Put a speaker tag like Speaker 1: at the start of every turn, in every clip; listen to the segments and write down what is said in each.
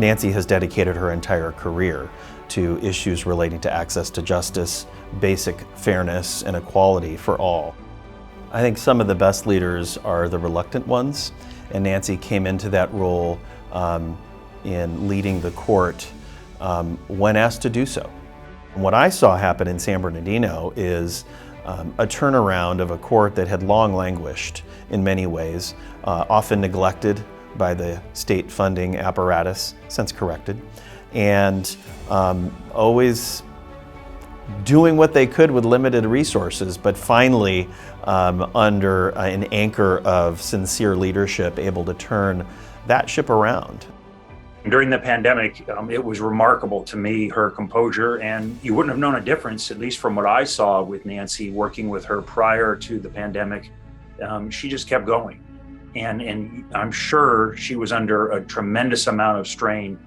Speaker 1: Nancy has dedicated her entire career to issues relating to access to justice, basic fairness, and equality for all. I think some of the best leaders are the reluctant ones, and Nancy came into that role in leading the court when asked to do so. And what I saw happen in San Bernardino is a turnaround of a court that had long languished in many ways, often neglected by the state funding apparatus, since corrected, and always doing what they could with limited resources, but finally under an anchor of sincere leadership, able to turn that ship around.
Speaker 2: During the pandemic, it was remarkable to me, her composure, and you wouldn't have known a difference, at least from what I saw with Nancy working with her prior to the pandemic. She just kept going. And I'm sure she was under a tremendous amount of strain,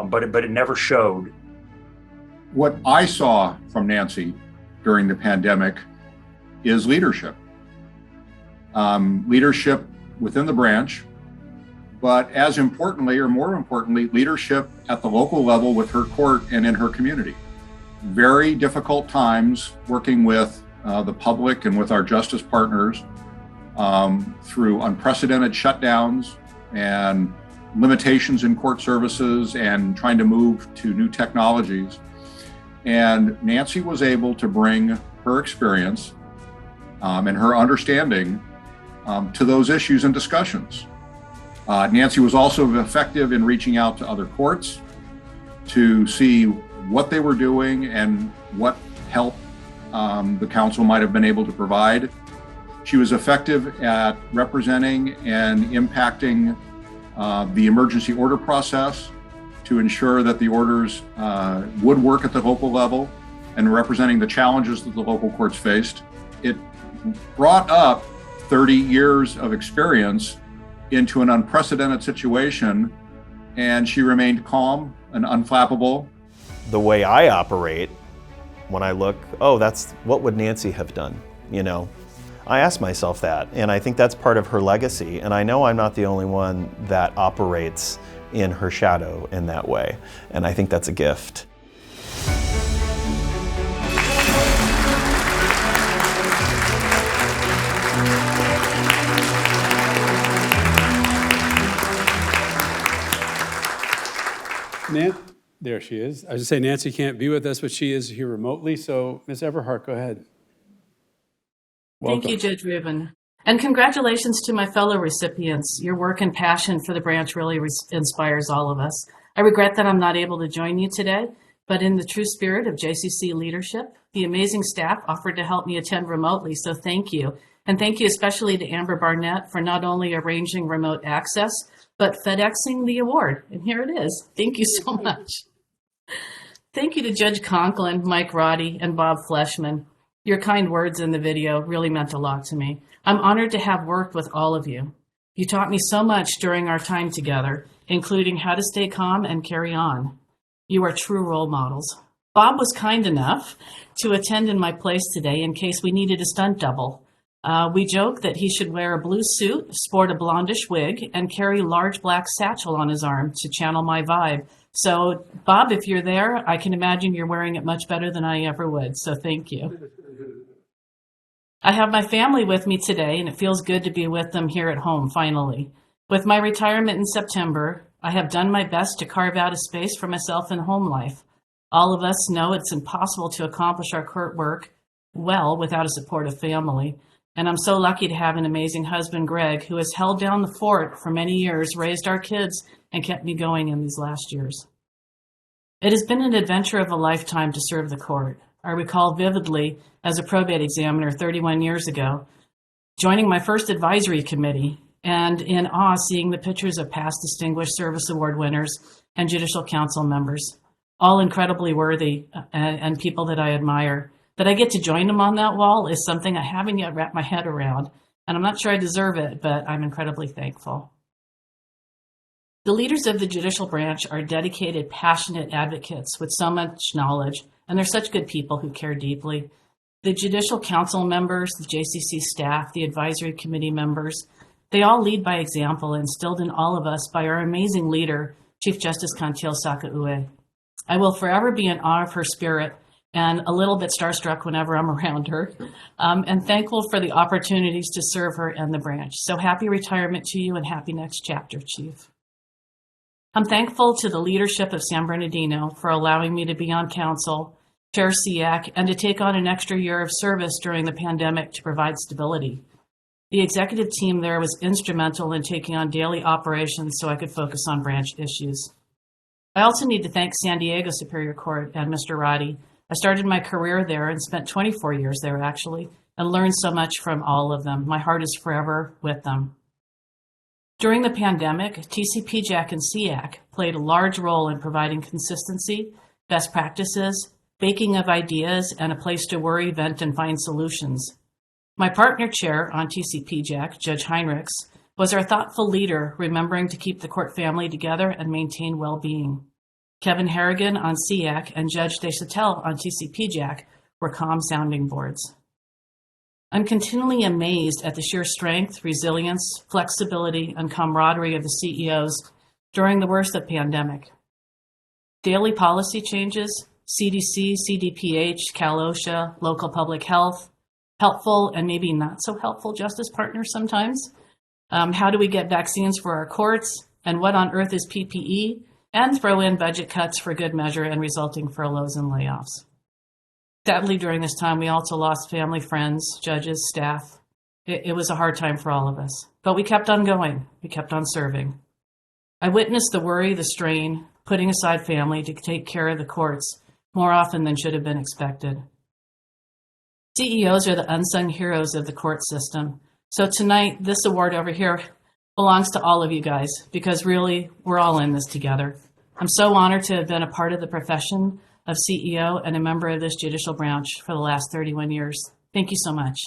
Speaker 2: but it never showed.
Speaker 3: What I saw from Nancy during the pandemic is leadership. Leadership within the branch, but as importantly, or more importantly, leadership at the local level with her court and in her community. Very difficult times working with the public and with our justice partners through unprecedented shutdowns and limitations in court services and trying to move to new technologies. And Nancy was able to bring her experience and her understanding to those issues and discussions. Nancy was also effective in reaching out to other courts to see what they were doing and what help the council might have been able to provide. She was effective at representing and impacting the emergency order process to ensure that the orders would work at the local level and representing the challenges that the local courts faced. It brought up 30 years of experience into an unprecedented situation, and she remained calm and unflappable.
Speaker 1: The way I operate, when I look, oh, that's what would Nancy have done, you know? I ask myself that, and I think that's part of her legacy, and I know I'm not the only one that operates in her shadow in that way, and I think that's a gift.
Speaker 4: There she is. I was going to say Nancy can't be with us, but she is here remotely. So, Ms. Eberhardt, go ahead.
Speaker 5: Welcome. Thank you, Judge Rubin. And congratulations to my fellow recipients. Your work and passion for the branch really inspires all of us. I regret that I'm not able to join you today, but in the true spirit of JCC leadership, the amazing staff offered to help me attend remotely, so thank you. And thank you especially to Amber Barnett for not only arranging remote access, but FedExing the award. And here it is. Thank you so much. Thank you to Judge Conklin, Mike Roddy, and Bob Fleshman. Your kind words in the video really meant a lot to me. I'm honored to have worked with all of you. You taught me so much during our time together, including how to stay calm and carry on. You are true role models. Bob was kind enough to attend in my place today in case we needed a stunt double. We joke that he should wear a blue suit, sport a blondish wig, and carry a large black satchel on his arm to channel my vibe. So, Bob, if you're there, I can imagine you're wearing it much better than I ever would, so thank you. I have my family with me today, and it feels good to be with them here at home, finally. With my retirement in September, I have done my best to carve out a space for myself in home life. All of us know it's impossible to accomplish our court work well without a supportive family. And I'm so lucky to have an amazing husband, Greg, who has held down the fort for many years, raised our kids, and kept me going in these last years. It has been an adventure of a lifetime to serve the court. I recall vividly, as a probate examiner 31 years ago, joining my first advisory committee and in awe seeing the pictures of past Distinguished Service Award winners and Judicial Council members, all incredibly worthy and people that I admire. That I get to join them on that wall is something I haven't yet wrapped my head around, and I'm not sure I deserve it, but I'm incredibly thankful. The leaders of the judicial branch are dedicated, passionate advocates with so much knowledge, and they're such good people who care deeply. The Judicial Council members, the JCC staff, the advisory committee members, they all lead by example instilled in all of us by our amazing leader, Chief Justice Kantil Sakaue. I will forever be in awe of her spirit and a little bit starstruck whenever I'm around her, and thankful for the opportunities to serve her and the branch. So happy retirement to you and happy next chapter, Chief. I'm thankful to the leadership of San Bernardino for allowing me to be on council, chair SEAC, and to take on an extra year of service during the pandemic to provide stability. The executive team there was instrumental in taking on daily operations so I could focus on branch issues. I also need to thank San Diego Superior Court and Mr. Roddy. I started my career there and spent 24 years there, actually, and learned so much from all of them. My heart is forever with them. During the pandemic, TCPJAC and SEAC played a large role in providing consistency, best practices, baking of ideas, and a place to worry, vent, and find solutions. My partner chair on TCPJAC, Judge Heinrichs, was our thoughtful leader, remembering to keep the court family together and maintain well-being. Kevin Harrigan on SEAC and Judge Desatel on TCPJAC were calm sounding boards. I'm continually amazed at the sheer strength, resilience, flexibility, and camaraderie of the CEOs during the worst of the pandemic. Daily policy changes, CDC, CDPH, Cal OSHA, local public health, helpful and maybe not so helpful justice partners sometimes. How do we get vaccines for our courts? And what on earth is PPE? And throw in budget cuts for good measure and resulting furloughs and layoffs. Sadly, during this time, we also lost family, friends, judges, staff. It was a hard time for all of us, but we kept on going. We kept on serving. I witnessed the worry, the strain, putting aside family to take care of the courts more often than should have been expected. CEOs are the unsung heroes of the court system. So tonight, this award over here belongs to all of you guys because really, we're all in this together. I'm so honored to have been a part of the profession of CEO and a member of this judicial branch for the last 31 years. Thank you so much.